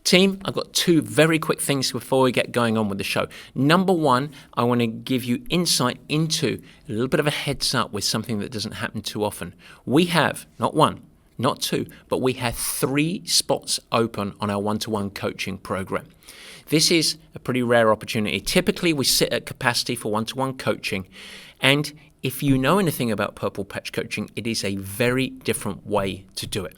Team, I've got two very quick things before we get going on with the show. Number one, I want to give you insight into a little bit of a heads up with something that doesn't happen too often. We have not one, not two, but we have 3 spots open on our one-to-one coaching program. This is a pretty rare opportunity. Typically, we sit at capacity for one-to-one coaching, and if you know anything about Purple Patch coaching, it is a very different way to do it.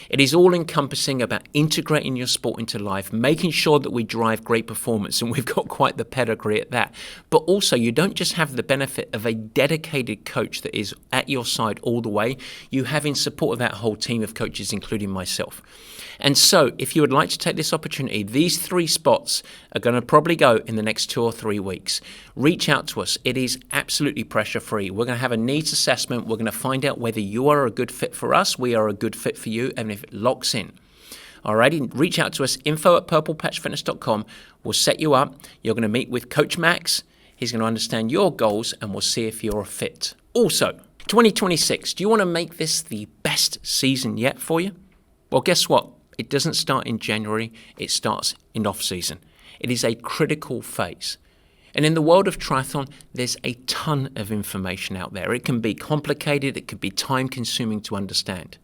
It is all encompassing about integrating your sport into life, making sure that we drive great performance, and we've got quite the pedigree at that. But also, you don't just have the benefit of a dedicated coach that is at your side all the way. You have in support of that whole team of coaches, including myself. And so, if you would like to take this opportunity, these 3 spots are going to probably go in the next 2 or 3 weeks. Reach out to us. It is absolutely pressure-free. We're going to have a needs assessment. We're going to find out whether you are a good fit for us, we are a good fit for you, and if it locks in. Alrighty, reach out to us, info@purplepatchfitness.com. We'll set you up. You're going to meet with Coach Max. He's going to understand your goals, and we'll see if you're a fit. Also, 2026, do you want to make this the best season yet for you? Well, guess what? It doesn't start in January, it starts in off-season. It is a critical phase. And in the world of triathlon, there's a ton of information out there. It can be complicated, it can be time-consuming to understand.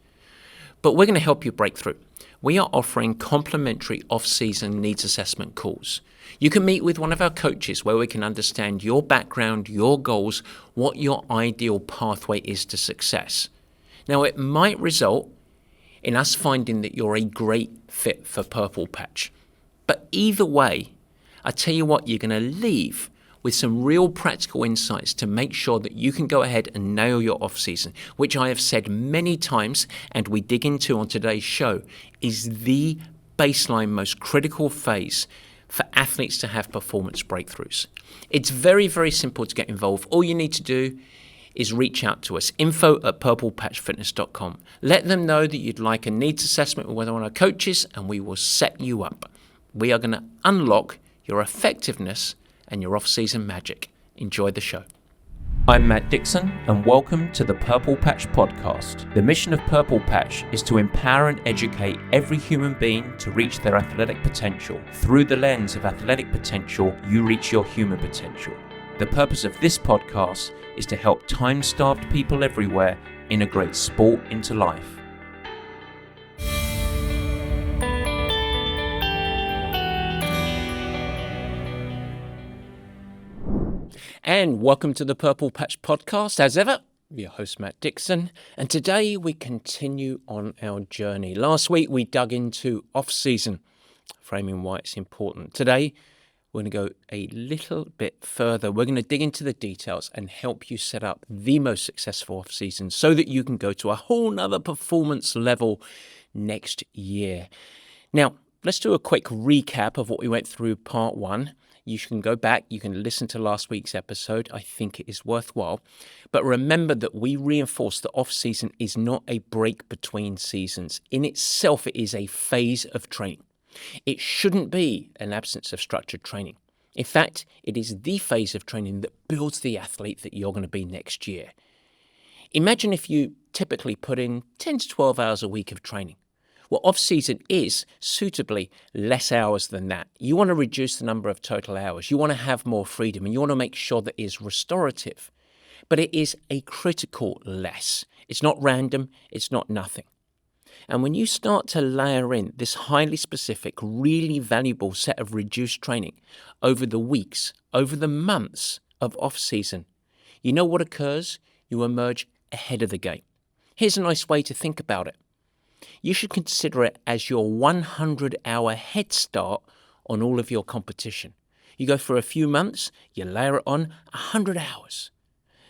But we're going to help you break through. We are offering complimentary off-season needs assessment calls. You can meet with one of our coaches where we can understand your background, your goals, what your ideal pathway is to success. Now, it might result in us finding that you're a great fit for Purple Patch. But either way, I tell you what, you're going to leave with some real practical insights to make sure that you can go ahead and nail your off-season, which I have said many times and we dig into on today's show, is the baseline, most critical phase for athletes to have performance breakthroughs. It's very, very simple to get involved. All you need to do is reach out to us, info@purplepatchfitness.com. Let them know that you'd like a needs assessment with one of our coaches, and we will set you up. We are going to unlock your effectiveness and your off-season magic. Enjoy the show. I'm Matt Dixon, and welcome to the Purple Patch Podcast. The mission of Purple Patch is to empower and educate every human being to reach their athletic potential. Through the lens of athletic potential, you reach your human potential. The purpose of this podcast is to help time-starved people everywhere integrate sport into life. And welcome to the Purple Patch Podcast. As ever, your host Matt Dixon, and today we continue on our journey. Last week we dug into off-season, framing why it's important. Today we're going to go a little bit further. We're going to dig into the details and help you set up the most successful off-season so that you can go to a whole nother performance level next year. Now, let's do a quick recap of what we went through part 1. You can go back, you can listen to last week's episode. I think it is worthwhile. But remember that we reinforced that off-season is not a break between seasons. In itself, it is a phase of training. It shouldn't be an absence of structured training. In fact, it is the phase of training that builds the athlete that you're going to be next year. Imagine if you typically put in 10 to 12 hours a week of training. Well, off-season is suitably less hours than that. You want to reduce the number of total hours. You want to have more freedom, and you want to make sure that it is restorative. But it is a critical less. It's not random. It's not nothing. And when you start to layer in this highly specific, really valuable set of reduced training over the weeks, over the months of off-season, you know what occurs? You emerge ahead of the game. Here's a nice way to think about it. You should consider it as your 100-hour head start on all of your competition. You go for a few months, you layer it on 100 hours.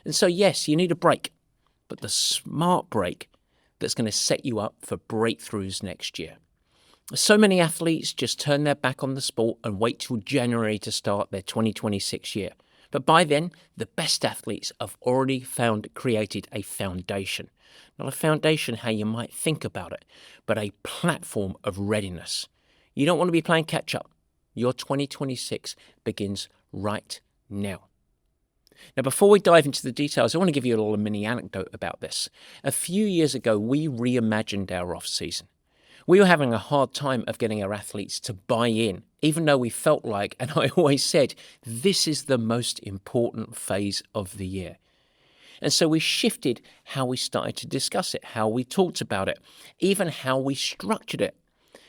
And so yes, you need a break, but the smart break that's going to set you up for breakthroughs next year. So many athletes just turn their back on the sport and wait till January to start their 2026 year. But by then, the best athletes have already created a foundation. Not a foundation how you might think about it, but a platform of readiness. You don't want to be playing catch-up. Your 2026 begins right now. Now, before we dive into the details, I want to give you a little mini anecdote about this. A few years ago, we reimagined our off-season. We were having a hard time of getting our athletes to buy in, even though we felt like, and I always said, this is the most important phase of the year. And so we shifted how we started to discuss it, how we talked about it, even how we structured it.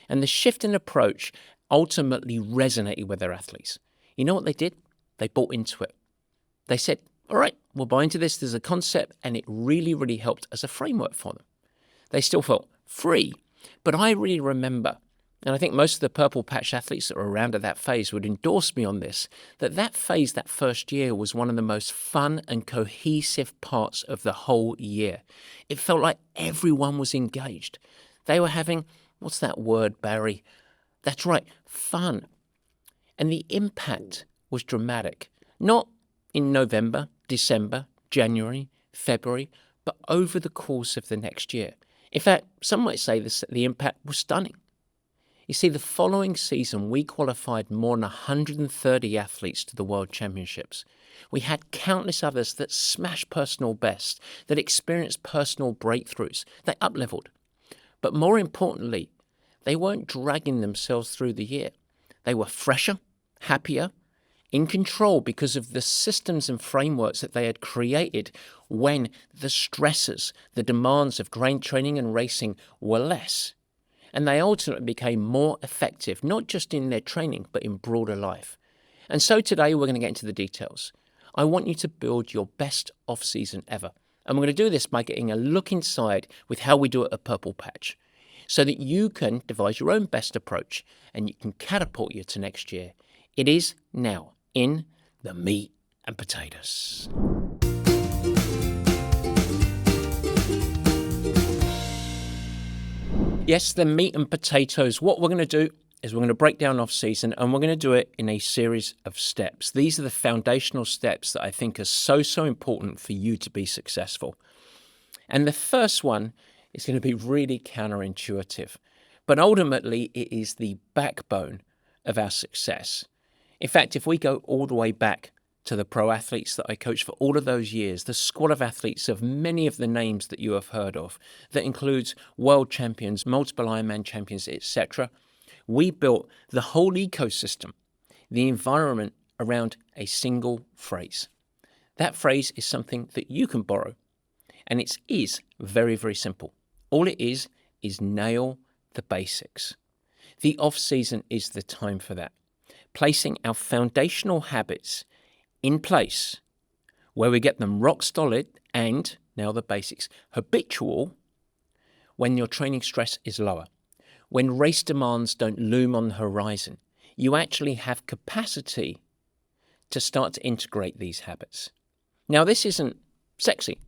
And the shift in approach ultimately resonated with our athletes. You know what they did? They bought into it. They said, all right, we'll buy into this. There's a concept, and it really, really helped as a framework for them. They still felt free, but I really remember, and I think most of the purple patch athletes that were around at that phase would endorse me on this, that phase, that first year, was one of the most fun and cohesive parts of the whole year. It felt like everyone was engaged. They were having, what's that word, Barry? That's right, fun. And the impact was dramatic. Not in November, December, January, February, but over the course of the next year. In fact, some might say the impact was stunning. You see, the following season, we qualified more than 130 athletes to the World Championships. We had countless others that smashed personal bests, that experienced personal breakthroughs. They up-leveled. But more importantly, they weren't dragging themselves through the year. They were fresher, happier, in control because of the systems and frameworks that they had created when the stresses, the demands of grain training and racing were less. And they ultimately became more effective, not just in their training, but in broader life. And so today we're going to get into the details. I want you to build your best off-season ever. And we're going to do this by getting a look inside with how we do it at Purple Patch, so that you can devise your own best approach and you can catapult you to next year. It is now in the meat and potatoes. Yes, the meat and potatoes. What we're going to do is we're going to break down off-season, and we're going to do it in a series of steps. These are the foundational steps that I think are so important for you to be successful. And the first one is going to be really counterintuitive, but ultimately it is the backbone of our success. In fact, if we go all the way back to the pro athletes that I coached for all of those years, the squad of athletes of many of the names that you have heard of, that includes world champions, multiple Ironman champions, etc., we built the whole ecosystem, the environment, around a single phrase. That phrase is something that you can borrow, and it is very, very simple. All it is nail the basics. The off-season is the time for that. Placing our foundational habits in place where we get them rock solid and, now the basics, habitual when your training stress is lower. When race demands don't loom on the horizon, you actually have capacity to start to integrate these habits. Now, this isn't sexy,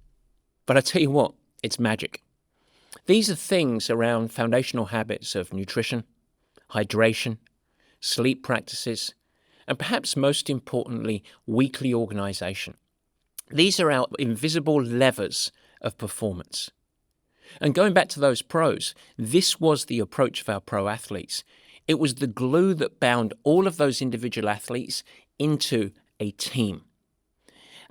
but I tell you what, it's magic. These are things around foundational habits of nutrition, hydration, sleep practices, and perhaps most importantly, weekly organization. These are our invisible levers of performance. And going back to those pros, this was the approach of our pro athletes. It was the glue that bound all of those individual athletes into a team.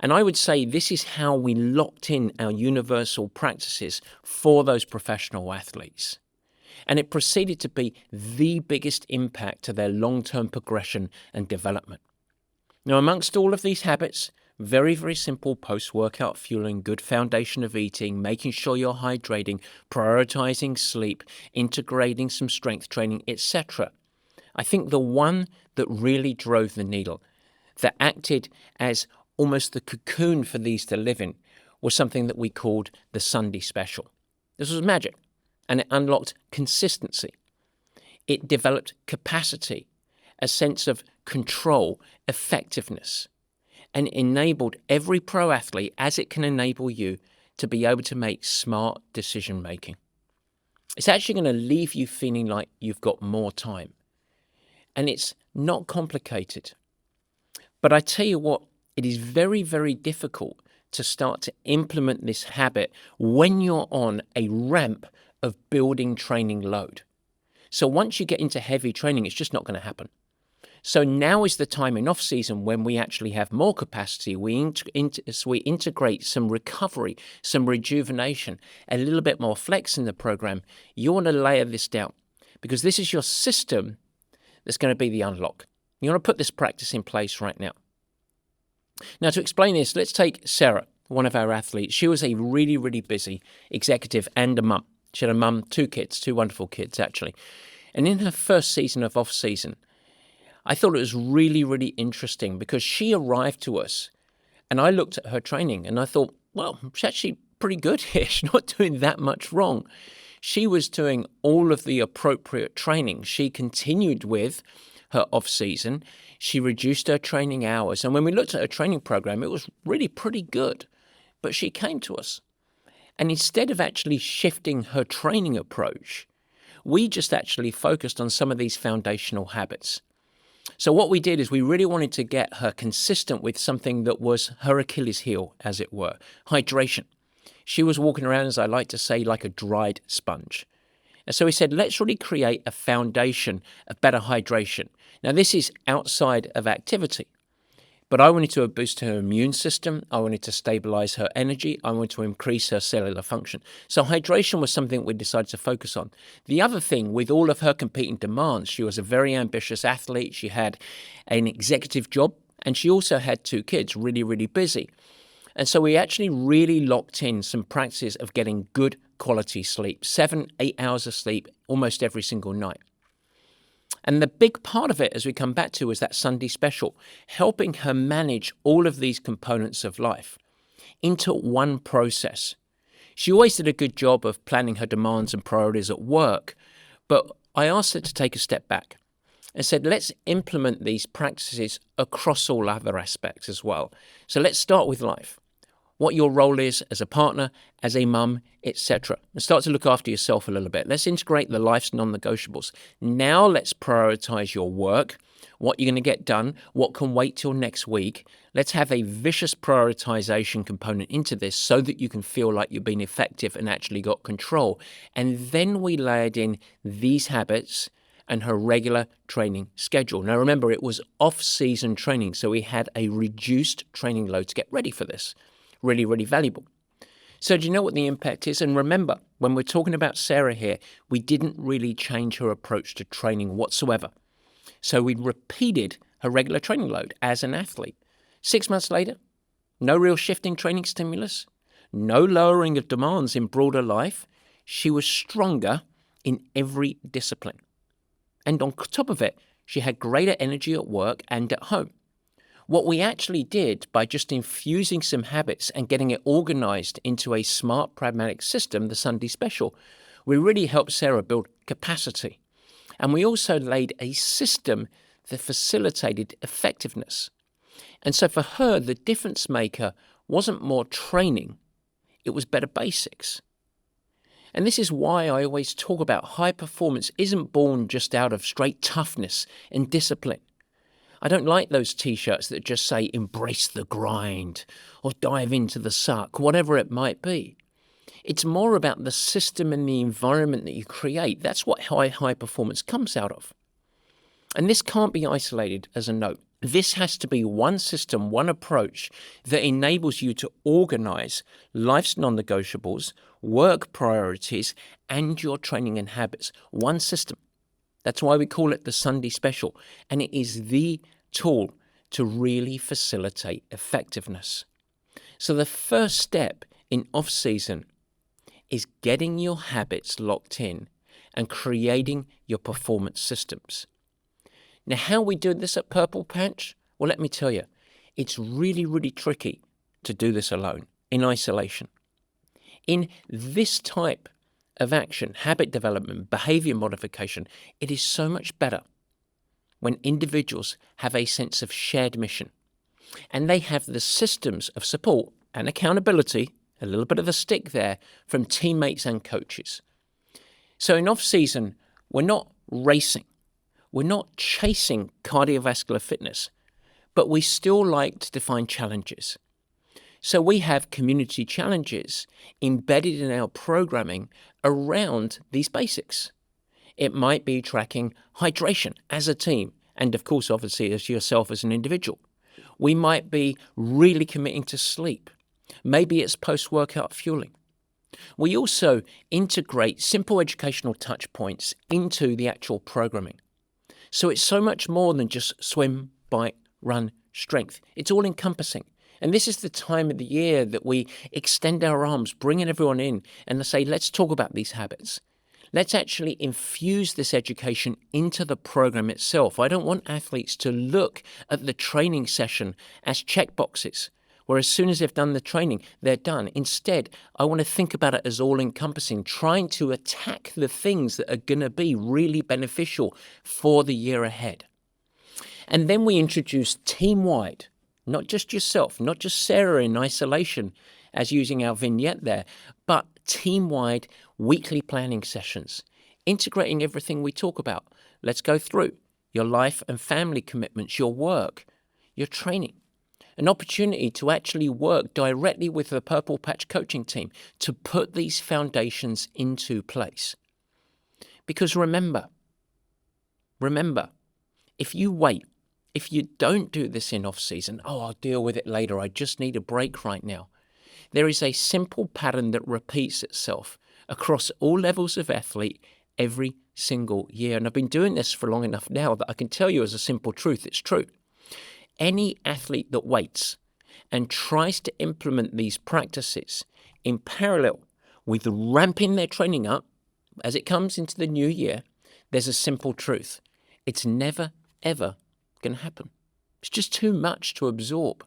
And I would say this is how we locked in our universal practices for those professional athletes. And it proceeded to be the biggest impact to their long-term progression and development. Now, amongst all of these habits, very, very simple post-workout fueling, good foundation of eating, making sure you're hydrating, prioritizing sleep, integrating some strength training, etc. I think the one that really drove the needle, that acted as almost the cocoon for these to live in, was something that we called the Sunday Special. This was magic. And it unlocked consistency. It developed capacity, a sense of control, effectiveness, and enabled every pro athlete, as it can enable you, to be able to make smart decision making. It's actually going to leave you feeling like you've got more time. And it's not complicated. But I tell you what, it is very, very difficult to start to implement this habit when you're on a ramp of building training load. So once you get into heavy training, it's just not going to happen. So now is the time in off-season when we actually have more capacity. We integrate some recovery, some rejuvenation, a little bit more flex in the program. You want to layer this down. because this is your system that's going to be the unlock. You want to put this practice in place right now. Now, to explain this, let's take Sarah, one of our athletes. She was a really, really busy executive and a mum. She had a mum, 2 kids, 2 wonderful kids, actually. And in her first season of off-season, I thought it was really, really interesting because she arrived to us and I looked at her training and I thought, well, she's actually pretty good here. She's not doing that much wrong. She was doing all of the appropriate training. She continued with her off-season. She reduced her training hours. And when we looked at her training program, it was really pretty good. But she came to us. And instead of actually shifting her training approach, we just actually focused on some of these foundational habits. So what we did is we really wanted to get her consistent with something that was her Achilles heel, as it were, hydration. She was walking around, as I like to say, like a dried sponge. And so we said, let's really create a foundation of better hydration. Now, this is outside of activity. But I wanted to boost her immune system. I wanted to stabilize her energy. I wanted to increase her cellular function. So hydration was something we decided to focus on. The other thing, with all of her competing demands, she was a very ambitious athlete. She had an executive job, and she also had 2 kids, really, really busy. And so we actually really locked in some practices of getting good quality sleep, 7-8 hours of sleep almost every single night. And the big part of it, as we come back to, is that Sunday special, helping her manage all of these components of life into one process. She always did a good job of planning her demands and priorities at work, but I asked her to take a step back and said, let's implement these practices across all other aspects as well. So let's start with life. What your role is as a partner, as a mum, etc. And start to look after yourself a little bit. Let's integrate the life's non-negotiables. Now let's prioritize your work, what you're going to get done, what can wait till next week. Let's have a vicious prioritization component into this so that you can feel like you've been effective and actually got control. And then we layered in these habits and her regular training schedule. Now remember, it was off-season training, so we had a reduced training load to get ready for this. Really, really valuable. So do you know what the impact is? And remember, when we're talking about Sarah here, we didn't really change her approach to training whatsoever. So we repeated her regular training load as an athlete. 6 months later, no real shifting training stimulus, no lowering of demands in broader life. She was stronger in every discipline. And on top of it, she had greater energy at work and at home. What we actually did by just infusing some habits and getting it organized into a smart, pragmatic system, the Sunday special, we really helped Sarah build capacity. And we also laid a system that facilitated effectiveness. And so for her, the difference maker wasn't more training, it was better basics. And this is why I always talk about high performance isn't born just out of straight toughness and discipline. I don't like those t-shirts that just say embrace the grind or dive into the suck, whatever it might be. It's more about the system and the environment that you create. That's what high performance comes out of. And this can't be isolated as a note. This has to be one system, one approach that enables you to organize life's non-negotiables, work priorities, and your training and habits. One system. That's why we call it the Sunday special. And it is the tool to really facilitate effectiveness. So the first step in off-season is getting your habits locked in and creating your performance systems. Now, how we do this at Purple Patch? Well, let me tell you, it's really, really tricky to do this alone, in isolation. In this type of action, habit development, behavior modification, it is so much better when individuals have a sense of shared mission and they have the systems of support and accountability, a little bit of a stick there, from teammates and coaches. So in off-season, we're not racing, we're not chasing cardiovascular fitness, but we still like to define challenges. So we have community challenges embedded in our programming around these basics. It might be tracking hydration as a team, and of course, obviously, as yourself as an individual. We might be really committing to sleep. Maybe it's post-workout fueling. We also integrate simple educational touch points into the actual programming. So it's so much more than just swim, bike, run, strength. It's all encompassing. And this is the time of the year that we extend our arms, bringing everyone in and say, let's talk about these habits. Let's actually infuse this education into the program itself. I don't want athletes to look at the training session as checkboxes, where as soon as they've done the training, they're done. Instead, I want to think about it as all-encompassing, trying to attack the things that are going to be really beneficial for the year ahead. And then we introduce team-wide, not just yourself, not just Sarah in isolation, as using our vignette there, but team-wide weekly planning sessions, integrating everything we talk about. Let's go through your life and family commitments, your work, your training. An opportunity to actually work directly with the Purple Patch coaching team to put these foundations into place. Because remember, if you wait, if you don't do this in off-season, I'll deal with it later, I just need a break right now. There is a simple pattern that repeats itself across all levels of athlete every single year. And I've been doing this for long enough now that I can tell you as a simple truth, it's true. Any athlete that waits and tries to implement these practices in parallel with ramping their training up as it comes into the new year, there's a simple truth. It's never, ever going to happen. It's just too much to absorb.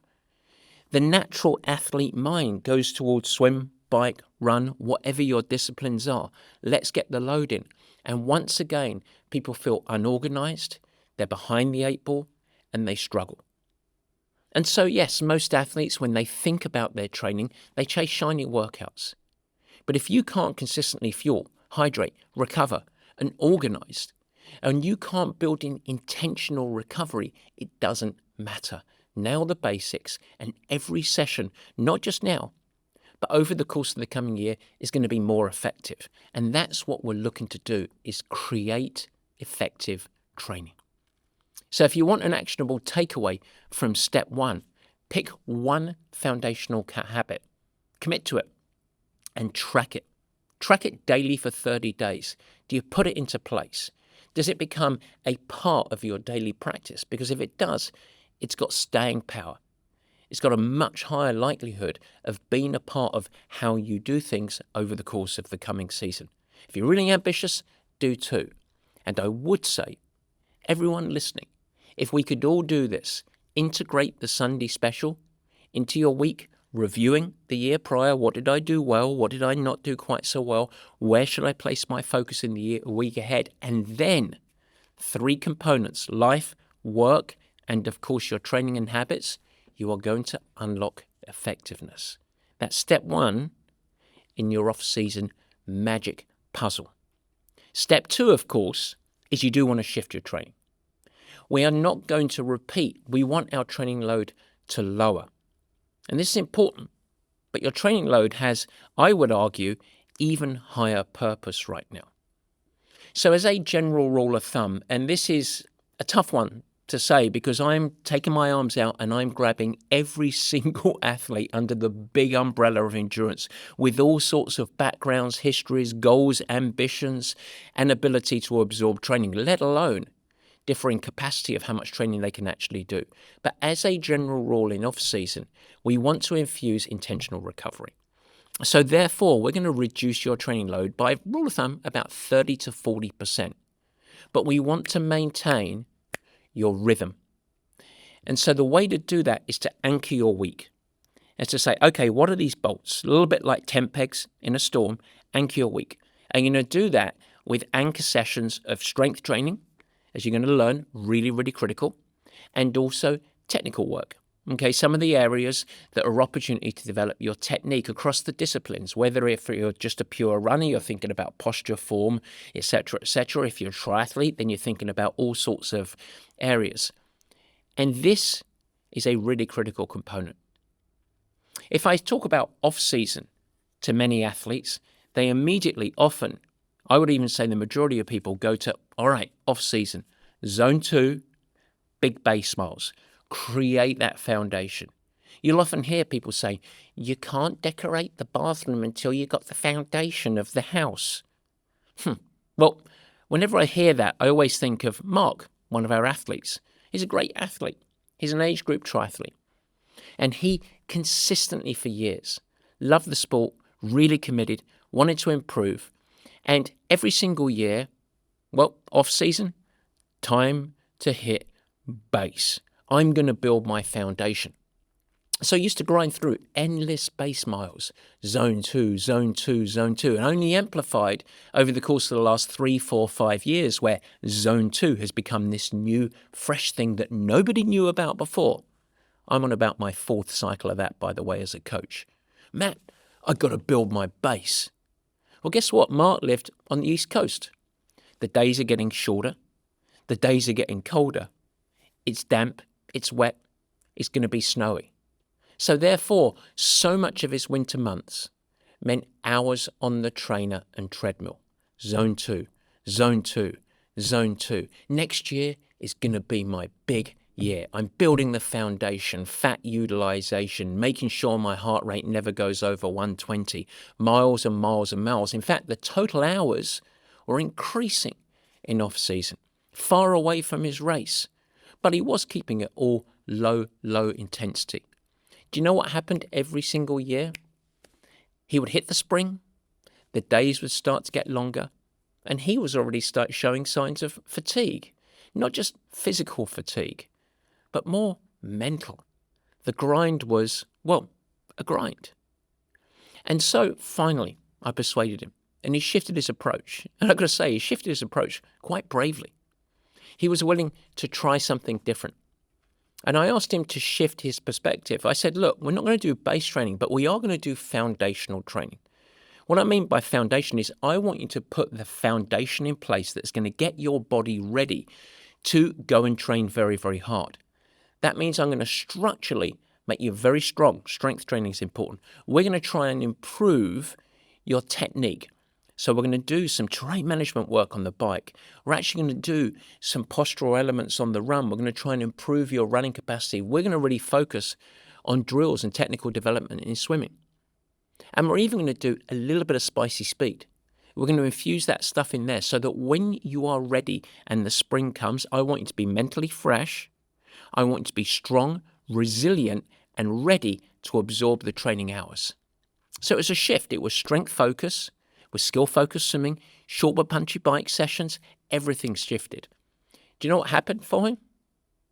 The natural athlete mind goes towards swim, bike, run, whatever your disciplines are. Let's get the load in. And once again, people feel unorganized, they're behind the 8 ball, and they struggle. And so, yes, most athletes, when they think about their training, they chase shiny workouts. But if you can't consistently fuel, hydrate, recover, and organize, and you can't build in intentional recovery, it doesn't matter. Nail the basics, and every session, not just now, but over the course of the coming year, is going to be more effective. And that's what we're looking to do, is create effective training. So if you want an actionable takeaway from step 1, pick one foundational habit, commit to it, and track it. Track it daily for 30 days. Do you put it into place? Does it become a part of your daily practice? Because if it does, it's got staying power. It's got a much higher likelihood of being a part of how you do things over the course of the coming season. If you're really ambitious, do too. And I would say, everyone listening, if we could all do this, integrate the Sunday special into your week, reviewing the year prior. What did I do well? What did I not do quite so well? Where should I place my focus in the week ahead? And then 3 components, life, work, and of course your training and habits, you are going to unlock effectiveness. That's step 1 in your off-season magic puzzle. Step 2, of course, is you do want to shift your training. We are not going to repeat. We want our training load to lower. And this is important, but your training load has, I would argue, even higher purpose right now. So as a general rule of thumb, and this is a tough one to say because I'm taking my arms out and I'm grabbing every single athlete under the big umbrella of endurance with all sorts of backgrounds, histories, goals, ambitions, and ability to absorb training, let alone differing capacity of how much training they can actually do. But as a general rule in off-season, we want to infuse intentional recovery. So therefore, we're going to reduce your training load by, rule of thumb, about 30 to 40%. But we want to maintain your rhythm. And so the way to do that is to anchor your week. It's to say, okay, what are these bolts? A little bit like tent pegs in a storm, anchor your week. And you're going to do that with anchor sessions of strength training, as you're going to learn, really, really critical, and also technical work. Okay, some of the areas that are opportunity to develop your technique across the disciplines, whether if you're just a pure runner, you're thinking about posture, form, etc., etc. If you're a triathlete, then you're thinking about all sorts of areas. And this is a really critical component. If I talk about off-season to many athletes, they immediately often, I would even say the majority of people go to, all right, off-season, zone 2, big base miles. Create that foundation. You'll often hear people say, you can't decorate the bathroom until you got the foundation of the house. Well, whenever I hear that, I always think of Mark, one of our athletes. He's a great athlete. He's an age group triathlete. And he consistently for years loved the sport, really committed, wanted to improve. And every single year, well, off season, time to hit base. I'm going to build my foundation. So I used to grind through endless base miles, zone 2, zone 2, zone 2, and only amplified over the course of the last 3, 4, 5 years where zone 2 has become this new, fresh thing that nobody knew about before. I'm on about my 4th cycle of that, by the way, as a coach. Matt, I've got to build my base. Well, guess what? Mark lived on the East Coast. The days are getting shorter. The days are getting colder. It's damp. It's wet. It's going to be snowy. So therefore, so much of his winter months meant hours on the trainer and treadmill. Zone 2, zone 2, zone 2. Next year is going to be my big year. I'm building the foundation, fat utilization, making sure my heart rate never goes over 120, miles and miles and miles. In fact, the total hours were increasing in off-season, far away from his race. But he was keeping it all low intensity. Do you know what happened every single year? He would hit the spring, the days would start to get longer, and he was already showing signs of fatigue. Not just physical fatigue, but more mental. The grind was, well, a grind. And so finally, I persuaded him, and he shifted his approach. And I've got to say, he shifted his approach quite bravely. He was willing to try something different. And I asked him to shift his perspective. I said, look, we're not going to do base training, but we are going to do foundational training. What I mean by foundation is I want you to put the foundation in place that's going to get your body ready to go and train very, very hard. That means I'm going to structurally make you very strong. Strength training is important. We're going to try and improve your technique. So we're going to do some terrain management work on the bike. We're actually going to do some postural elements on the run. We're going to try and improve your running capacity. We're going to really focus on drills and technical development in swimming. And we're even going to do a little bit of spicy speed. We're going to infuse that stuff in there so that when you are ready and the spring comes, I want you to be mentally fresh. I want you to be strong, resilient, and ready to absorb the training hours. So it was a shift. It was strength focus. With skill-focused swimming, short but punchy bike sessions, everything shifted. Do you know what happened for him?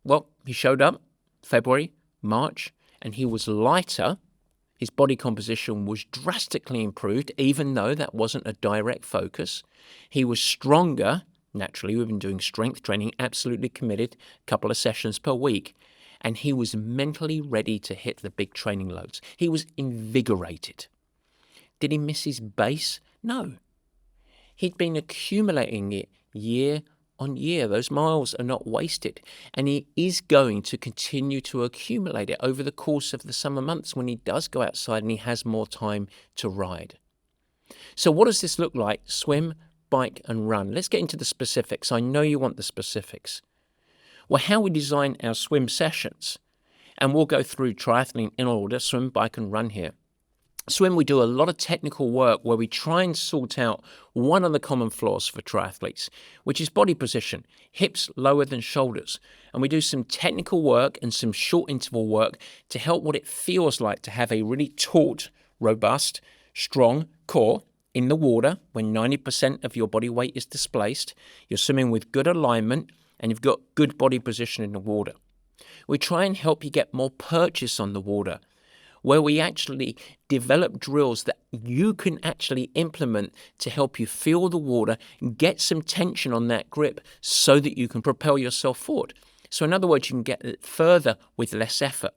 Well, he showed up February, March, and he was lighter. His body composition was drastically improved, even though that wasn't a direct focus. He was stronger. Naturally, we've been doing strength training, absolutely committed, a couple of sessions per week. And he was mentally ready to hit the big training loads. He was invigorated. Did he miss his base? No. He'd been accumulating it year on year. Those miles are not wasted. And he is going to continue to accumulate it over the course of the summer months when he does go outside and he has more time to ride. So what does this look like? Swim, bike and run. Let's get into the specifics. I know you want the specifics. Well, how we design our swim sessions. And we'll go through triathlon in order, swim, bike and run here. Swim, we do a lot of technical work where we try and sort out one of the common flaws for triathletes, which is body position, hips lower than shoulders. And we do some technical work and some short interval work to help what it feels like to have a really taut, robust, strong core in the water when 90% of your body weight is displaced. You're swimming with good alignment and you've got good body position in the water. We try and help you get more purchase on the water, where we actually develop drills that you can actually implement to help you feel the water, get some tension on that grip so that you can propel yourself forward. So in other words, you can get further with less effort.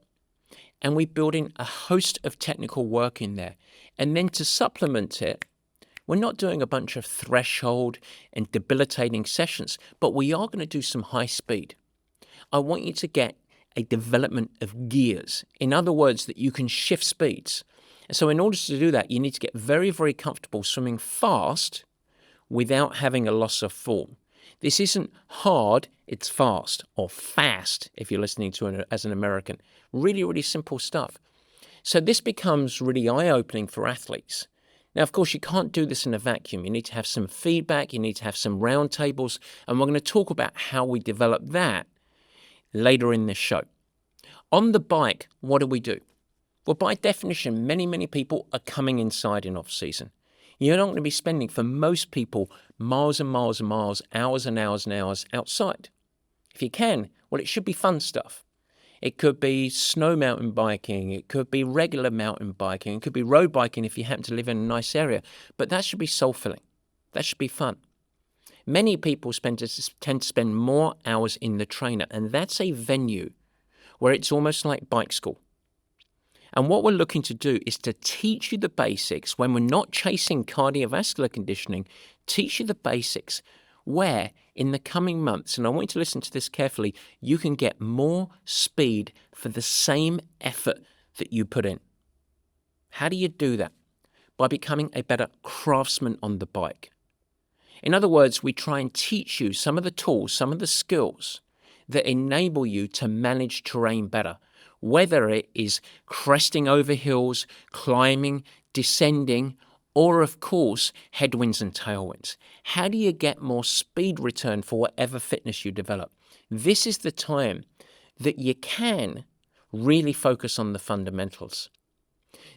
And we build in a host of technical work in there. And then to supplement it, we're not doing a bunch of threshold and debilitating sessions, but we are going to do some high speed. I want you to get a development of gears. In other words, that you can shift speeds. And so in order to do that, you need to get very, very comfortable swimming fast without having a loss of form. This isn't hard, it's fast, or fast if you're listening to it as an American. Really, really simple stuff. So this becomes really eye-opening for athletes. Now, of course, you can't do this in a vacuum. You need to have some feedback, you need to have some roundtables, and we're going to talk about how we develop that later in this show. On the bike, what do? Well, by definition, many people are coming inside in off-season. You're not going to be spending, for most people, miles and miles and miles, hours and hours and hours outside. If you can, well, it should be fun stuff. It could be snow mountain biking, it could be regular mountain biking, it could be road biking if you happen to live in a nice area, but that should be soul-filling. That should be fun. Many people tend to spend more hours in the trainer, and that's a venue where it's almost like bike school. And what we're looking to do is to teach you the basics when we're not chasing cardiovascular conditioning, teach you the basics where in the coming months, and I want you to listen to this carefully, you can get more speed for the same effort that you put in. How do you do that? By becoming a better craftsman on the bike. In other words, we try and teach you some of the tools, some of the skills that enable you to manage terrain better, whether it is cresting over hills, climbing, descending, or of course, headwinds and tailwinds. How do you get more speed return for whatever fitness you develop? This is the time that you can really focus on the fundamentals.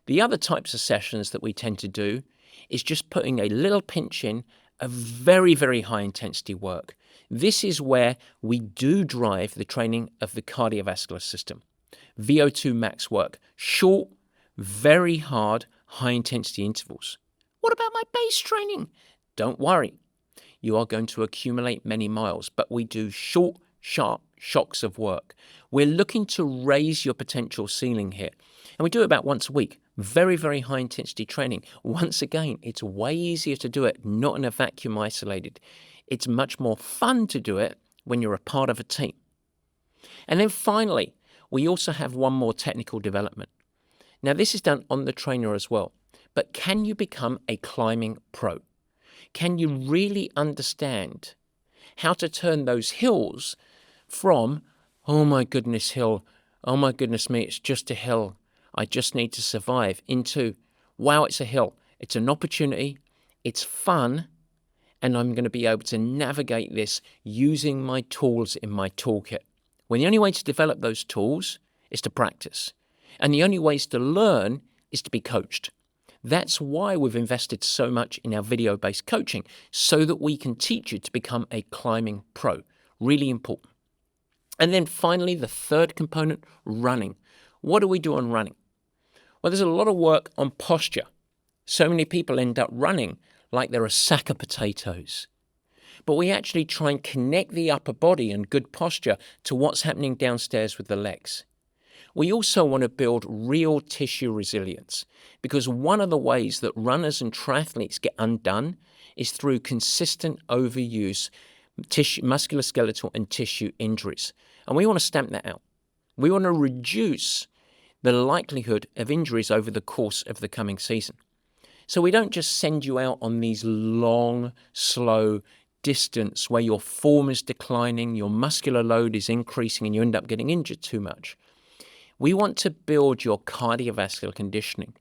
The other types of sessions that we tend to do is just putting a little pinch in of very, very high intensity work. This is where we do drive the training of the cardiovascular system. VO2 max work, short, very hard, high intensity intervals. What about my base training? Don't worry, you are going to accumulate many miles, but we do short, sharp shocks of work. We're looking to raise your potential ceiling here, and we do it about once a week. Very, very high intensity training. Once again, it's way easier to do it not in a vacuum isolated. It's much more fun to do it when you're a part of a team. And then finally, we also have one more technical development. Now, this is done on the trainer as well, but can you become a climbing pro? Can you really understand how to turn those hills from, oh my goodness, hill, oh my goodness me, it's just a hill, I just need to survive, into, wow, it's a hill, it's an opportunity, it's fun, and I'm going to be able to navigate this using my tools in my toolkit. When the only way to develop those tools is to practice. And the only ways to learn is to be coached. That's why we've invested so much in our video-based coaching, so that we can teach you to become a climbing pro. Really important. And then finally, the third component, running. What do we do on running? Well, there's a lot of work on posture. So many people end up running like they're a sack of potatoes. But we actually try and connect the upper body and good posture to what's happening downstairs with the legs. We also want to build real tissue resilience, because one of the ways that runners and triathletes get undone is through consistent overuse, musculoskeletal and tissue injuries. And we want to stamp that out. We want to reduce the likelihood of injuries over the course of the coming season. So we don't just send you out on these long, slow distance where your form is declining, your muscular load is increasing, and you end up getting injured too much. We want to build your cardiovascular conditioning.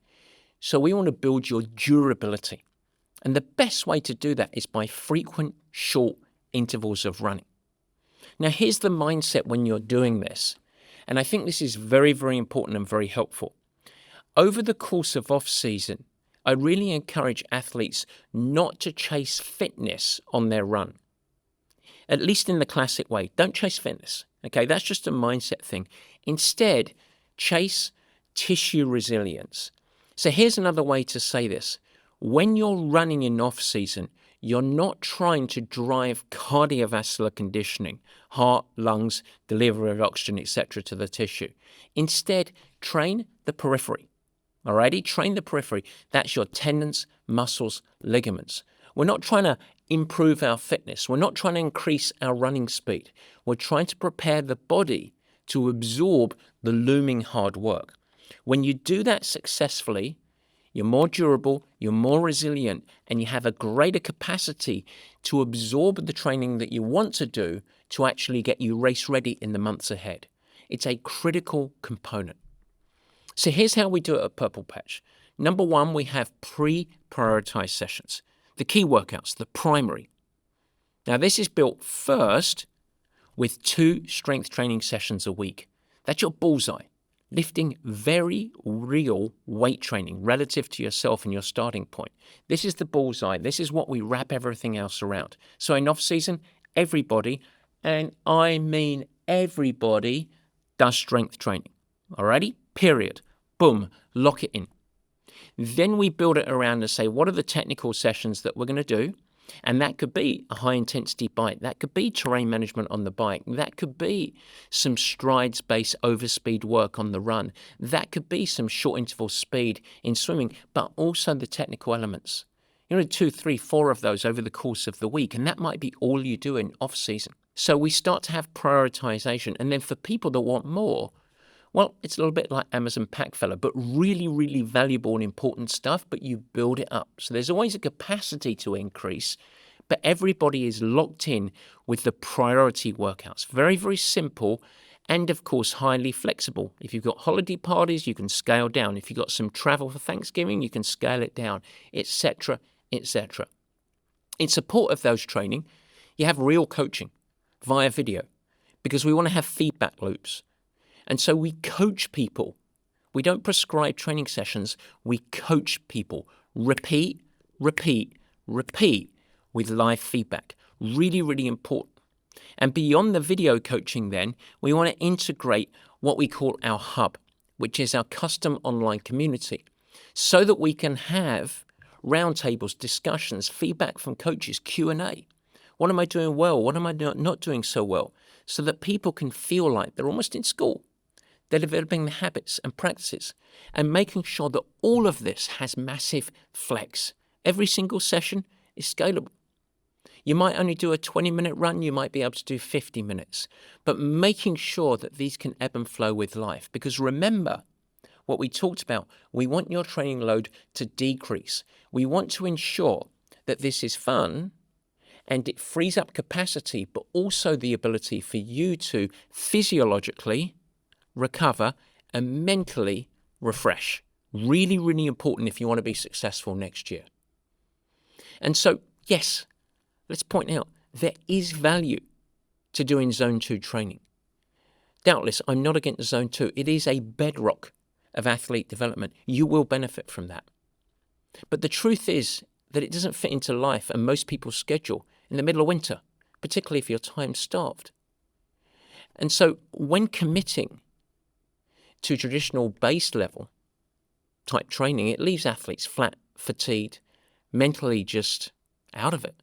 So we want to build your durability. And the best way to do that is by frequent, short intervals of running. Now, here's the mindset when you're doing this. And I think this is very, very important and very helpful. Over the course of off-season, I really encourage athletes not to chase fitness on their run. At least in the classic way. Don't chase fitness. Okay, that's just a mindset thing. Instead, chase tissue resilience. So here's another way to say this. When you're running in off-season, you're not trying to drive cardiovascular conditioning, heart, lungs, delivery of oxygen, etc. to the tissue. Instead, train the periphery. Alrighty, train the periphery. That's your tendons, muscles, ligaments. We're not trying to improve our fitness. We're not trying to increase our running speed. We're trying to prepare the body to absorb the looming hard work. When you do that successfully, you're more durable, you're more resilient, and you have a greater capacity to absorb the training that you want to do to actually get you race ready in the months ahead. It's a critical component. So here's how we do it at Purple Patch. Number one, we have pre-prioritized sessions. The key workouts, the primary. Now this is built first with 2 strength training sessions a week. That's your bullseye. Lifting very real weight training relative to yourself and your starting point. This is the bullseye. This is what we wrap everything else around. So in off-season, everybody, and I mean everybody, does strength training. Alrighty? Period. Boom. Lock it in. Then we build it around and say, what are the technical sessions that we're going to do? And that could be a high-intensity bike. That could be terrain management on the bike. That could be some strides-based overspeed work on the run. That could be some short interval speed in swimming, but also the technical elements. 2, 3, 4 of those over the course of the week, and that might be all you do in off-season. So we start to have prioritization. And then for people that want more, well, it's a little bit like Amazon Packfella, but really, really valuable and important stuff, but you build it up. So there's always a capacity to increase, but everybody is locked in with the priority workouts. Very, very simple and, of course, highly flexible. If you've got holiday parties, you can scale down. If you've got some travel for Thanksgiving, you can scale it down, etc., etc. In support of those training, you have real coaching via video because we want to have feedback loops. And so we coach people. We don't prescribe training sessions. We coach people. Repeat, repeat, repeat with live feedback. Really, really important. And beyond the video coaching then, we want to integrate what we call our hub, which is our custom online community, so that we can have roundtables, discussions, feedback from coaches, Q&A. What am I doing well? What am I not doing so well? So that people can feel like they're almost in school. They're developing the habits and practices and making sure that all of this has massive flex. Every single session is scalable. You might only do a 20-minute run. You might be able to do 50 minutes. But making sure that these can ebb and flow with life. Because remember what we talked about. We want your training load to decrease. We want to ensure that this is fun and it frees up capacity, but also the ability for you to physiologically recover and mentally refresh. Really, really important if you want to be successful next year. And so, yes, let's point out there is value to doing Zone 2 training. Doubtless, I'm not against Zone 2. It is a bedrock of athlete development. You will benefit from that. But the truth is that it doesn't fit into life and most people's schedule in the middle of winter, particularly if you're time-starved. And so when committing to traditional base level type training, it leaves athletes flat, fatigued, mentally just out of it.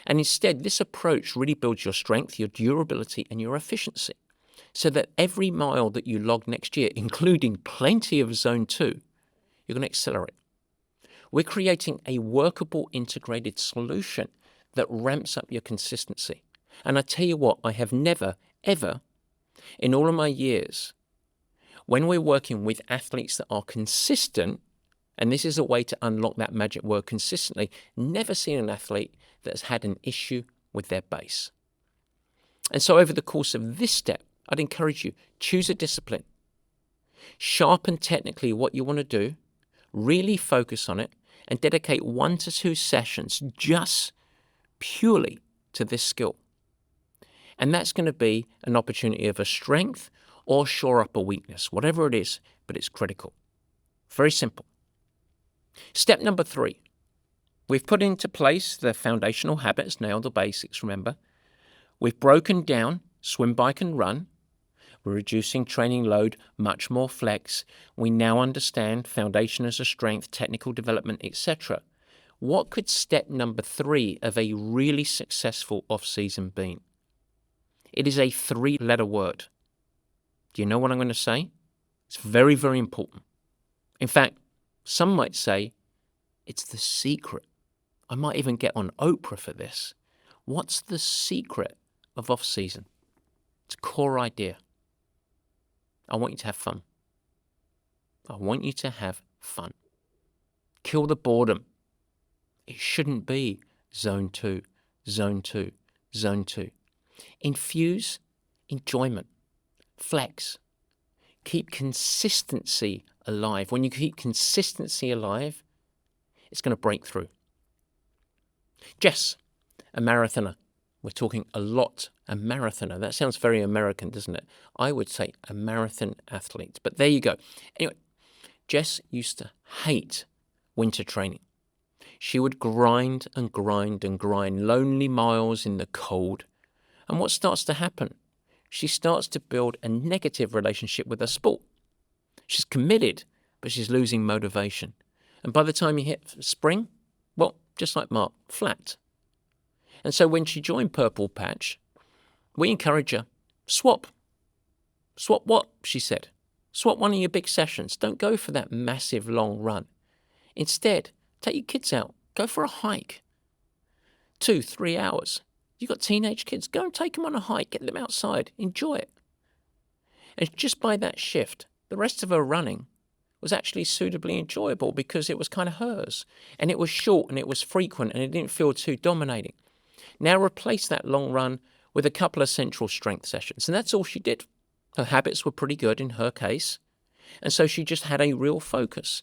And instead, this approach really builds your strength, your durability, and your efficiency, so that every mile that you log next year, including plenty of Zone 2, you're going to accelerate. We're creating a workable, integrated solution that ramps up your consistency. And I tell you what, I have never, ever, in all of my years, when we're working with athletes that are consistent, and this is a way to unlock that magic word consistently, never seen an athlete that has had an issue with their base. And so over the course of this step, I'd encourage you, choose a discipline. Sharpen technically what you want to do, really focus on it, and dedicate 1 to 2 sessions just purely to this skill. And that's going to be an opportunity of a strength or shore up a weakness, whatever it is, but it's critical. Very simple. Step number 3. We've put into place the foundational habits, nailed the basics, remember. We've broken down swim, bike, and run. We're reducing training load, much more flex. We now understand foundation as a strength, technical development, etc. What could step number 3 of a really successful off-season be? It is a 3-letter word. Do you know what I'm going to say? It's very, very important. In fact, some might say it's the secret. I might even get on Oprah for this. What's the secret of off-season? It's a core idea. I want you to have fun. I want you to have fun. Kill the boredom. It shouldn't be zone 2, zone 2, zone 2. Infuse enjoyment. Flex. Keep consistency alive. When you keep consistency alive, it's going to break through. Jess, a marathoner. We're talking a lot, a marathoner. That sounds very American, doesn't it? I would say a marathon athlete. But there you go. Anyway, Jess used to hate winter training. She would grind and grind and grind lonely miles in the cold. And what starts to happen? She starts to build a negative relationship with her sport. She's committed, but she's losing motivation. And by the time you hit spring, well, just like Mark, flat. And so when she joined Purple Patch, we encourage her, swap. Swap what? She said. Swap one of your big sessions. Don't go for that massive long run. Instead, take your kids out. Go for a hike. 2-3 hours. You've got teenage kids. Go and take them on a hike. Get them outside. Enjoy it. And just by that shift, the rest of her running was actually suitably enjoyable because it was kind of hers. And it was short and it was frequent and it didn't feel too dominating. Now replace that long run with a couple of central strength sessions. And that's all she did. Her habits were pretty good in her case. And so she just had a real focus.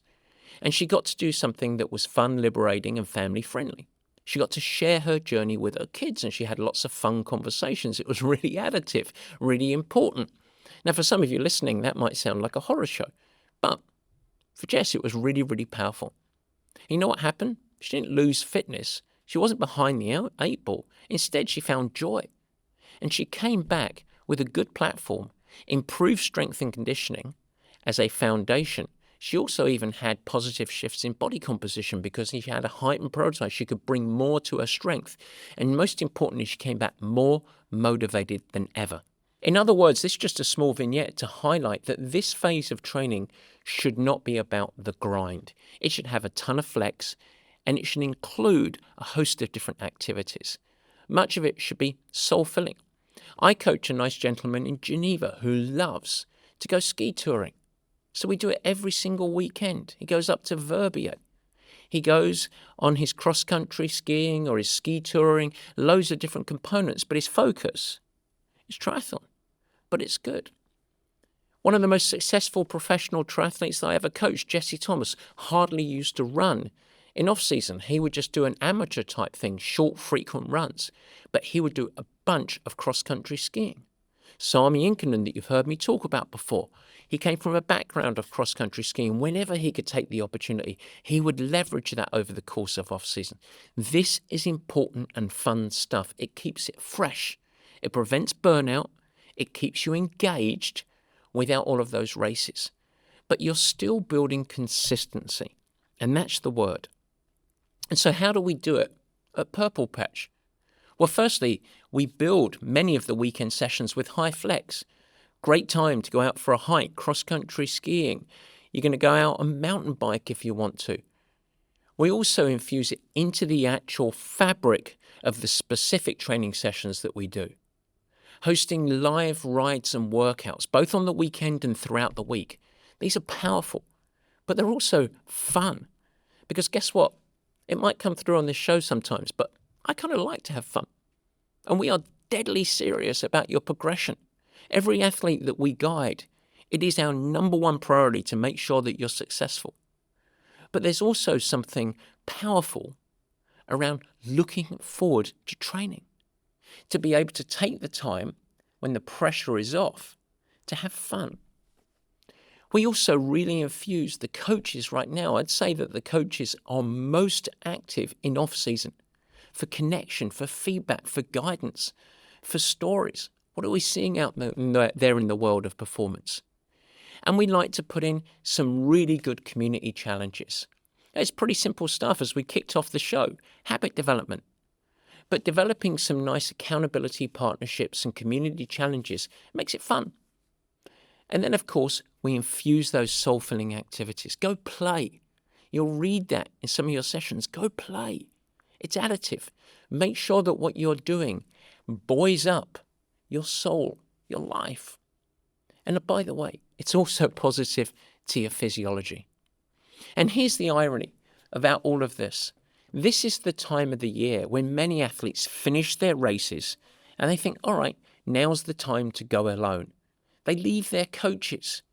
And she got to do something that was fun, liberating, and family friendly. She got to share her journey with her kids and she had lots of fun conversations. It was really additive, really important. Now, for some of you listening, that might sound like a horror show. But for Jess, it was really, really powerful. You know what happened? She didn't lose fitness. She wasn't behind the 8 ball. Instead, she found joy. And she came back with a good platform, improved strength and conditioning as a foundation. She also even had positive shifts in body composition because she had a heightened prototype. She could bring more to her strength. And most importantly, she came back more motivated than ever. In other words, this is just a small vignette to highlight that this phase of training should not be about the grind. It should have a ton of flex and it should include a host of different activities. Much of it should be soul-filling. I coach a nice gentleman in Geneva who loves to go ski touring. So we do it every single weekend. He goes up to Verbier. He goes on his cross-country skiing or his ski touring, loads of different components, but his focus is triathlon. But it's good. One of the most successful professional triathletes that I ever coached, Jesse Thomas, hardly used to run. In off-season, he would just do an amateur type thing, short, frequent runs. But he would do a bunch of cross-country skiing. Sami Inkinen, that you've heard me talk about before, he came from a background of cross-country skiing. Whenever he could take the opportunity, he would leverage that over the course of off-season. This is important and fun stuff. It keeps it fresh. It prevents burnout. It keeps you engaged without all of those races. But you're still building consistency, and that's the word. And so how do we do it at Purple Patch? Well, firstly, we build many of the weekend sessions with high flex. Great time to go out for a hike, cross-country skiing. You're going to go out on mountain bike if you want to. We also infuse it into the actual fabric of the specific training sessions that we do. Hosting live rides and workouts, both on the weekend and throughout the week. These are powerful, but they're also fun. Because guess what? It might come through on this show sometimes, but I kind of like to have fun. And we are deadly serious about your progression. Every athlete that we guide, it is our number one priority to make sure that you're successful. But there's also something powerful around looking forward to training. To be able to take the time when the pressure is off to have fun. We also really infuse the coaches right now. I'd say that the coaches are most active in off-season for connection, for feedback, for guidance, for stories. What are we seeing out there in the world of performance? And we like to put in some really good community challenges. It's pretty simple stuff as we kicked off the show. Habit development. But developing some nice accountability partnerships and community challenges makes it fun. And then, of course, we infuse those soul-filling activities. Go play. You'll read that in some of your sessions. Go play. It's additive. Make sure that what you're doing buoys up your soul, your life. And by the way, it's also positive to your physiology. And here's the irony. about all of this. This is the time of the year when many athletes finish their races and they think, all right, now's the time to go alone. They leave their coaches.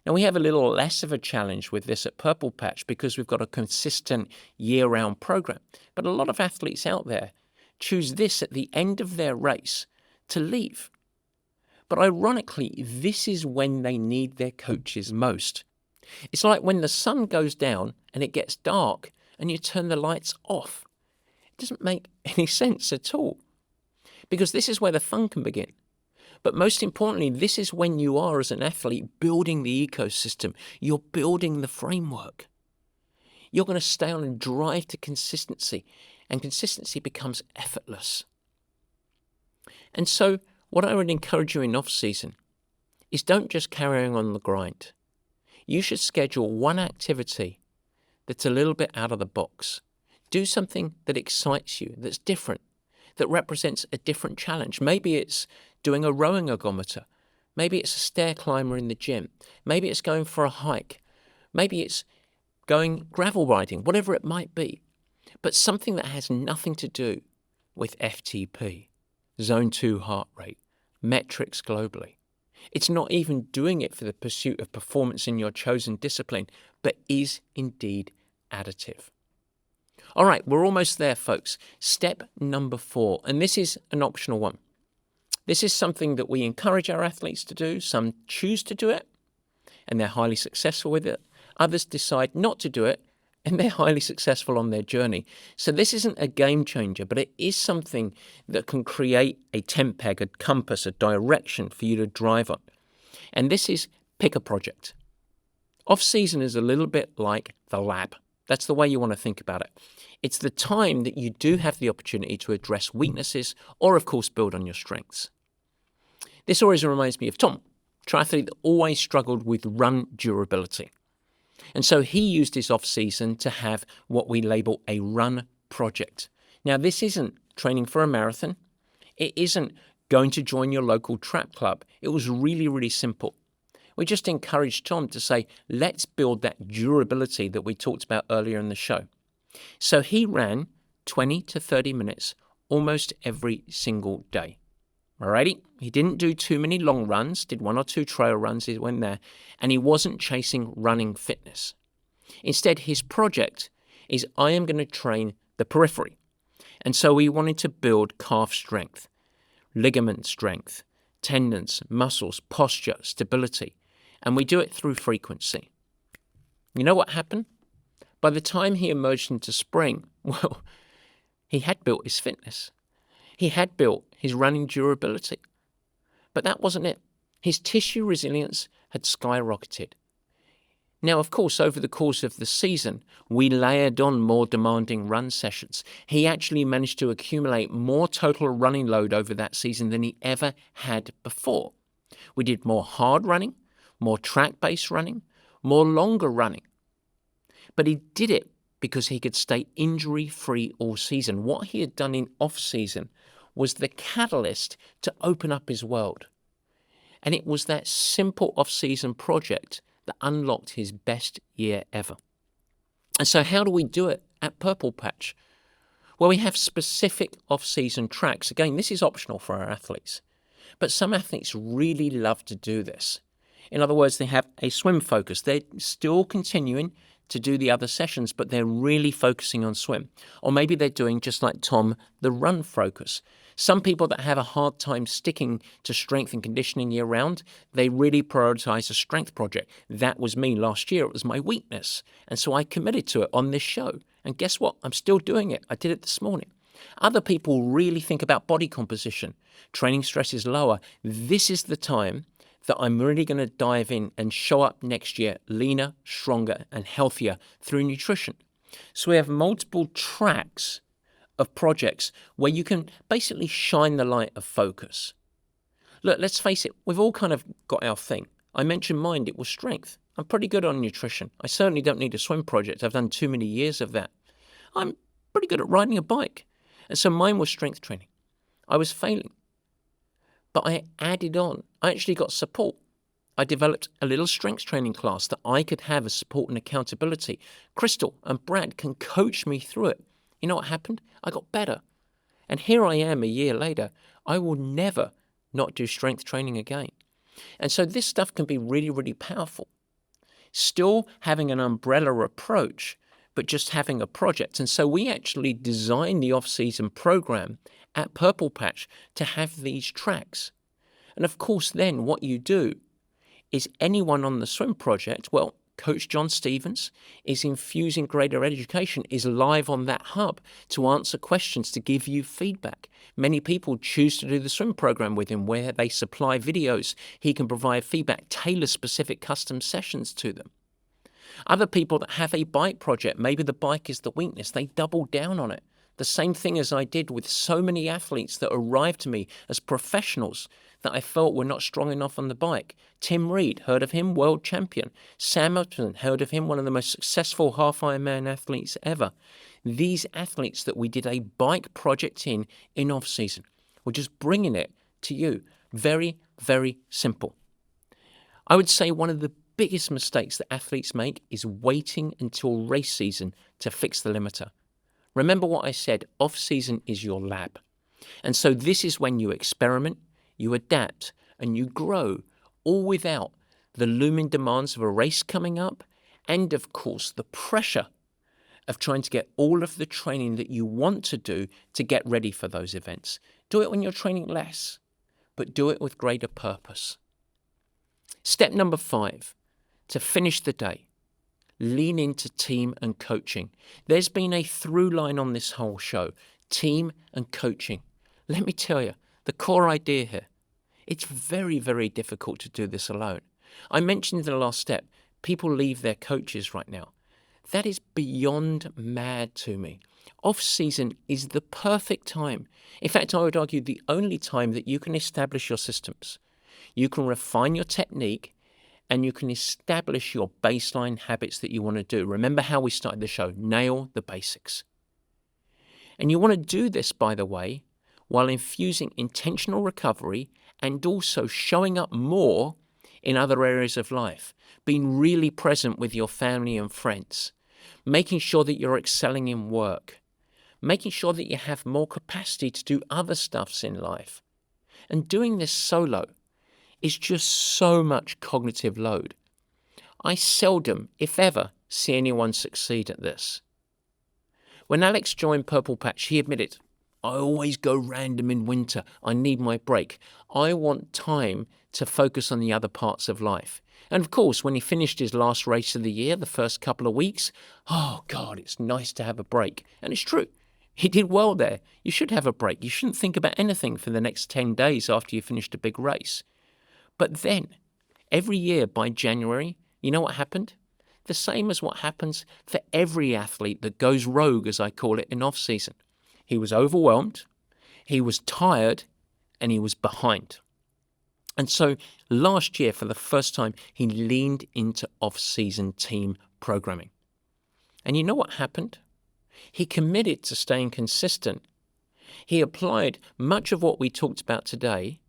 Now, we have a little less of a challenge with this at Purple Patch because we've got a consistent year-round program. But a lot of athletes out there choose this at the end of their race to leave. But ironically, this is when they need their coaches most. It's like when the sun goes down and it gets dark and you turn the lights off. It doesn't make any sense at all because this is where the fun can begin. But most importantly, this is when you are, as an athlete, building the ecosystem. You're building the framework. You're going to stay on and drive to consistency, and consistency becomes effortless. And so what I would encourage you in off-season is don't just carry on the grind. You should schedule one activity that's a little bit out of the box. Do something that excites you, that's different, that represents a different challenge. Maybe it's doing a rowing ergometer. Maybe it's a stair climber in the gym. Maybe it's going for a hike. Maybe it's going gravel riding, whatever it might be. But something that has nothing to do with FTP, zone 2 heart rate, metrics globally. It's not even doing it for the pursuit of performance in your chosen discipline, but is indeed additive. All right, we're almost there, folks. Step number 4, and this is an optional one. This is something that we encourage our athletes to do. Some choose to do it, and they're highly successful with it. Others decide not to do it, and they're highly successful on their journey. So this isn't a game changer, but it is something that can create a tent peg, a compass, a direction for you to drive on. And this is pick a project. Off-season is a little bit like the lab. That's the way you want to think about it. It's the time that you do have the opportunity to address weaknesses or, of course, build on your strengths. This always reminds me of Tom, triathlete that always struggled with run durability. And so he used his off-season to have what we label a run project. Now, this isn't training for a marathon. It isn't going to join your local trap club. It was really, really simple. We just encouraged Tom to say, let's build that durability that we talked about earlier in the show. So he ran 20 to 30 minutes almost every single day. Alrighty, he didn't do too many long runs, did 1 or 2 trail runs, he went there, and he wasn't chasing running fitness. Instead, his project is, I am going to train the periphery. And so he wanted to build calf strength, ligament strength, tendons, muscles, posture, stability. And we do it through frequency. You know what happened? By the time he emerged into spring, well, he had built his fitness. He had built his running durability. But that wasn't it. His tissue resilience had skyrocketed. Now, of course, over the course of the season, we layered on more demanding run sessions. He actually managed to accumulate more total running load over that season than he ever had before. We did more hard running, more track-based running, more longer running. But he did it because he could stay injury-free all season. What he had done in off-season was the catalyst to open up his world. And it was that simple off-season project that unlocked his best year ever. And so how do we do it at Purple Patch? Well, we have specific off-season tracks. Again, this is optional for our athletes. But some athletes really love to do this. In other words, they have a swim focus. They're still continuing to do the other sessions, but they're really focusing on swim. Or maybe they're doing, just like Tom, the run focus. Some people that have a hard time sticking to strength and conditioning year round, they really prioritize a strength project. That was me last year. It was my weakness. And so I committed to it on this show. And guess what? I'm still doing it. I did it this morning. Other people really think about body composition. Training stress is lower. This is the time that I'm really going to dive in and show up next year leaner, stronger, and healthier through nutrition. So we have multiple tracks of projects where you can basically shine the light of focus. Look, let's face it, we've all kind of got our thing. I mentioned mine, it was strength. I'm pretty good on nutrition. I certainly don't need a swim project. I've done too many years of that. I'm pretty good at riding a bike. And so mine was strength training. I was failing. But I added on. I actually got support. I developed a little strength training class that I could have as support and accountability. Crystal and Brad can coach me through it. You know what happened? I got better. And here I am a year later. I will never not do strength training again. And so this stuff can be really, really powerful. Still having an umbrella approach, but just having a project. And so we actually designed the off-season program at Purple Patch to have these tracks. And of course, then what you do is anyone on the swim project, well, Coach John Stevens is infusing greater education, is live on that hub to answer questions, to give you feedback. Many people choose to do the swim program with him where they supply videos. He can provide feedback, tailor specific custom sessions to them. Other people that have a bike project, maybe the bike is the weakness, they double down on it. The same thing as I did with so many athletes that arrived to me as professionals that I felt were not strong enough on the bike. Tim Reed, heard of him, world champion. Sam Upton, heard of him, one of the most successful half Ironman athletes ever. These athletes that we did a bike project in off-season, we're just bringing it to you. Very, very simple. I would say one of the biggest mistakes that athletes make is waiting until race season to fix the limiter. Remember what I said, off-season is your lab. And so this is when you experiment, you adapt, and you grow, all without the looming demands of a race coming up and, of course, the pressure of trying to get all of the training that you want to do to get ready for those events. Do it when you're training less, but do it with greater purpose. Step number 5, to finish the day. Lean into team and coaching. There's been a through line on this whole show, team and coaching. Let me tell you, the core idea here, it's very, very difficult to do this alone. I mentioned in the last step, people leave their coaches right now. That is beyond mad to me. Off-season is the perfect time. In fact, I would argue the only time that you can establish your systems. You can refine your technique and you can establish your baseline habits that you want to do. Remember how we started the show, nail the basics. And you want to do this, by the way, while infusing intentional recovery and also showing up more in other areas of life, being really present with your family and friends, making sure that you're excelling in work, making sure that you have more capacity to do other stuffs in life. And doing this solo is just so much cognitive load. I seldom, if ever, see anyone succeed at this. When Alex joined Purple Patch, he admitted, I always go random in winter. I need my break. I want time to focus on the other parts of life. And of course, when he finished his last race of the year, the first couple of weeks, oh God, it's nice to have a break. And it's true. He did well there. You should have a break. You shouldn't think about anything for the next 10 days after you finished a big race. But then, every year by January, you know what happened? The same as what happens for every athlete that goes rogue, as I call it, in off-season. He was overwhelmed, he was tired, and he was behind. And so last year, for the first time, he leaned into off-season team programming. And you know what happened? He committed to staying consistent. He applied much of what we talked about today.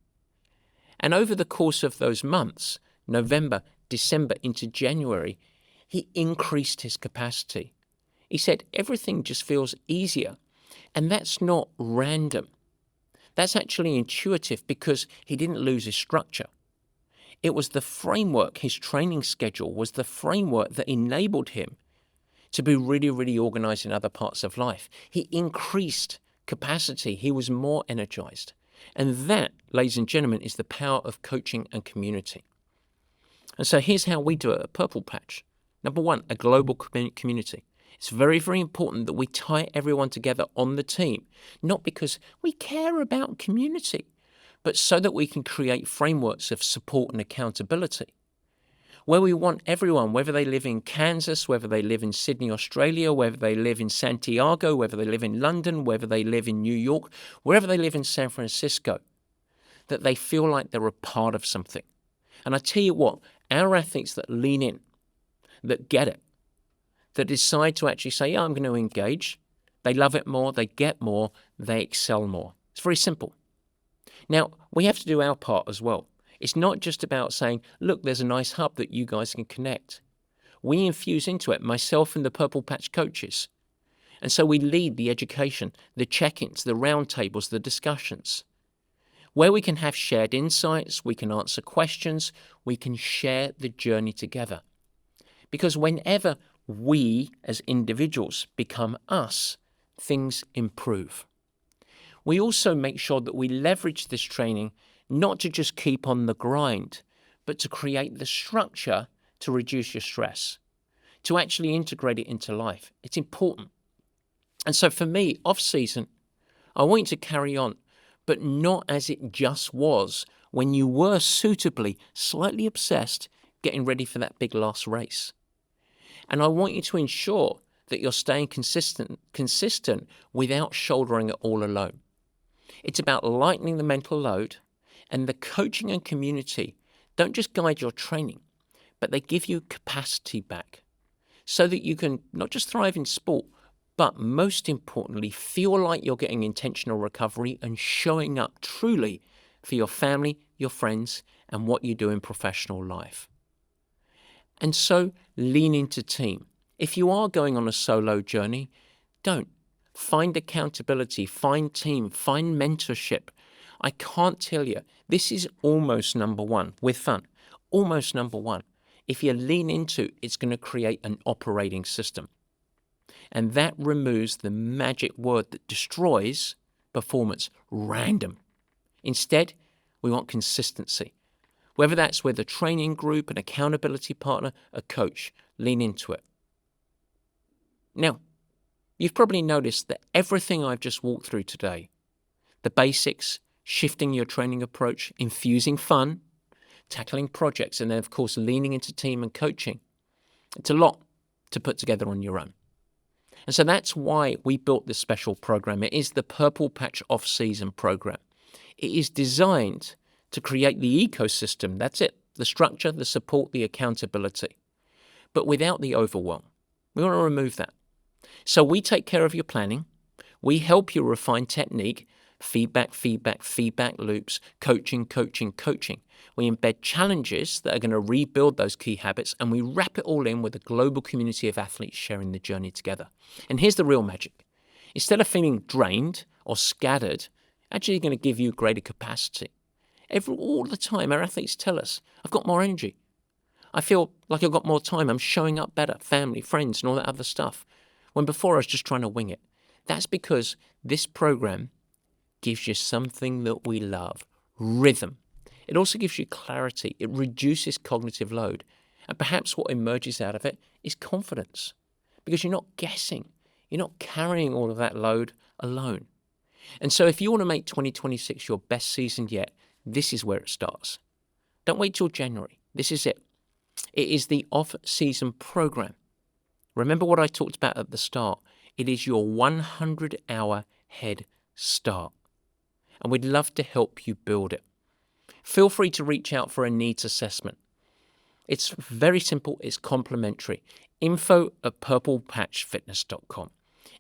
And over the course of those months, November, December into January, he increased his capacity. He said everything just feels easier. And that's not random. That's actually intuitive because he didn't lose his structure. It was the framework, his training schedule was the framework that enabled him to be really, really organized in other parts of life. He increased capacity. He was more energized. And that, ladies and gentlemen, is the power of coaching and community. And so here's how we do it at Purple Patch. Number 1, a global community. It's very, very important that we tie everyone together on the team, not because we care about community, but so that we can create frameworks of support and accountability, where we want everyone, whether they live in Kansas, whether they live in Sydney, Australia, whether they live in Santiago, whether they live in London, whether they live in New York, wherever they live in San Francisco, that they feel like they're a part of something. And I tell you what, our athletes that lean in, that get it, that decide to actually say, yeah, I'm going to engage, they love it more, they get more, they excel more. It's very simple. Now, we have to do our part as well. It's not just about saying, look, there's a nice hub that you guys can connect. We infuse into it, myself and the Purple Patch coaches. And so we lead the education, the check-ins, the roundtables, the discussions, where we can have shared insights, we can answer questions, we can share the journey together. Because whenever we as individuals become us, things improve. We also make sure that we leverage this training not to just keep on the grind, but to create the structure to reduce your stress, to actually integrate it into life. It's important. And so for me, off-season, I want you to carry on, but not as it just was when you were suitably, slightly obsessed, getting ready for that big last race. And I want you to ensure that you're staying consistent without shouldering it all alone. It's about lightening the mental load, and the coaching and community don't just guide your training, but they give you capacity back so that you can not just thrive in sport, but most importantly, feel like you're getting intentional recovery and showing up truly for your family, your friends, and what you do in professional life. And so lean into team. If you are going on a solo journey, don't. Find accountability, find team, find mentorship. I can't tell you, this is almost number one with fun, almost number one. If you lean into, it's going to create an operating system. And that removes the magic word that destroys performance, random. Instead, we want consistency. Whether that's with a training group, an accountability partner, a coach, lean into it. Now, you've probably noticed that everything I've just walked through today, the basics, shifting your training approach, infusing fun, tackling projects, and then, of course, leaning into team and coaching, it's a lot to put together on your own. And so that's why we built this special program. It is the Purple Patch Off-Season program. It is designed to create the ecosystem, that's it, the structure, the support, the accountability, but without the overwhelm. We want to remove that. So we take care of your planning. We help you refine technique, feedback loops, coaching. We embed challenges that are going to rebuild those key habits, and we wrap it all in with a global community of athletes sharing the journey together. And here's the real magic. Instead of feeling drained or scattered, actually going to give you greater capacity. All the time, our athletes tell us, I've got more energy. I feel like I've got more time. I'm showing up better, family, friends, and all that other stuff. When before I was just trying to wing it. That's because this program gives you something that we love, rhythm. It also gives you clarity. It reduces cognitive load. And perhaps what emerges out of it is confidence, because you're not guessing. You're not carrying all of that load alone. And so if you want to make 2026 your best season yet, this is where it starts. Don't wait till January. This is it. It is the off-season program. Remember what I talked about at the start. It is your 100-hour head start. And we'd love to help you build it. Feel free to reach out for a needs assessment. It's very simple. It's complimentary. info@purplepatchfitness.com.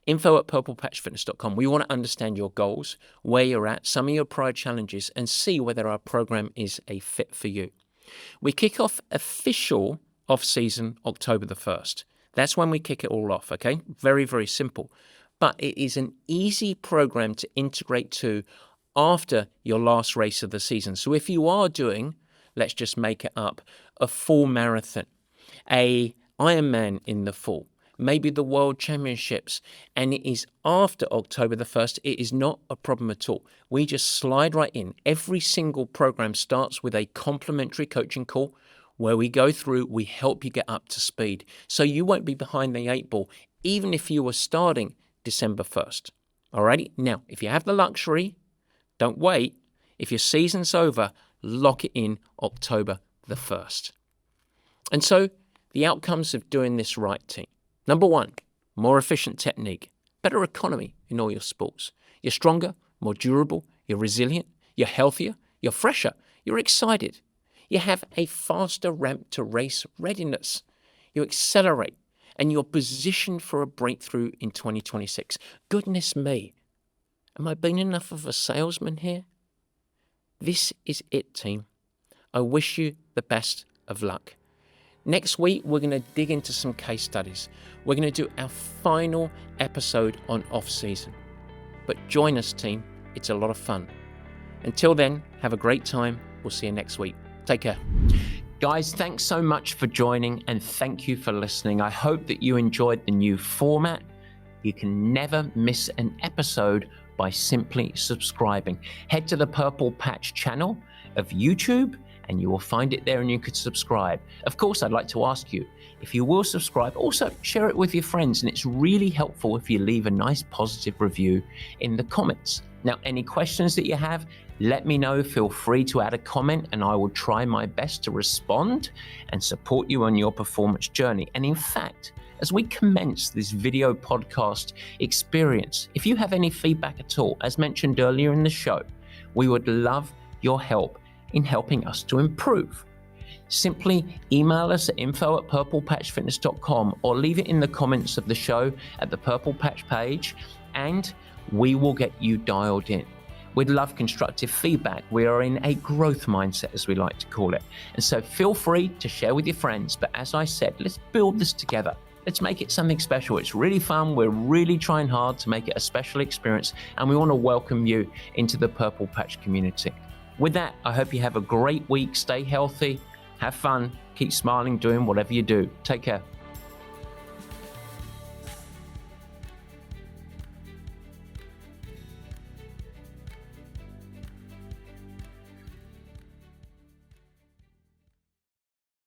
info@purplepatchfitness.com. We want to understand your goals, where you're at, some of your prior challenges, and see whether our program is a fit for you. We kick off official off-season October the 1st. That's when we kick it all off, okay? Very, very simple. But it is an easy program to integrate to after your last race of the season. So if you are doing, let's just make it up, a full marathon, a IRONMAN in the fall, maybe the World Championships, and it is after October the 1st, it is not a problem at all. We just slide right in. Every single program starts with a complimentary coaching call where we go through, we help you get up to speed. So you won't be behind the 8 ball, even if you were starting December 1st. Alrighty? Now, if you have the luxury, don't wait. If your season's over, lock it in October the 1st. And so the outcomes of doing this right, team. Number one, more efficient technique, better economy in all your sports. You're stronger, more durable, you're resilient, you're healthier, you're fresher, you're excited. You have a faster ramp to race readiness. You accelerate, and you're positioned for a breakthrough in 2026. Goodness me, am I being enough of a salesman here? This is it, team. I wish you the best of luck. Next week, we're going to dig into some case studies. We're going to do our final episode on off-season. But join us, team. It's a lot of fun. Until then, have a great time. We'll see you next week. Take care. Guys, thanks so much for joining and thank you for listening. I hope that you enjoyed the new format. You can never miss an episode by simply subscribing. Head to the Purple Patch channel of YouTube and you will find it there and you could subscribe. Of course, I'd like to ask you, if you will subscribe, also share it with your friends, and it's really helpful if you leave a nice positive review in the comments. Now, any questions that you have, let me know. Feel free to add a comment and I will try my best to respond and support you on your performance journey. And in fact, as we commence this video podcast experience, if you have any feedback at all, as mentioned earlier in the show, we would love your help in helping us to improve. Simply email us at info@purplepatchfitness.com or leave it in the comments of the show at the Purple Patch page and we will get you dialed in. We'd love constructive feedback. We are in a growth mindset, as we like to call it. And so feel free to share with your friends. But as I said, let's build this together. Let's make it something special. It's really fun. We're really trying hard to make it a special experience. And we want to welcome you into the Purple Patch community. With that, I hope you have a great week. Stay healthy, have fun, keep smiling, doing whatever you do. Take care.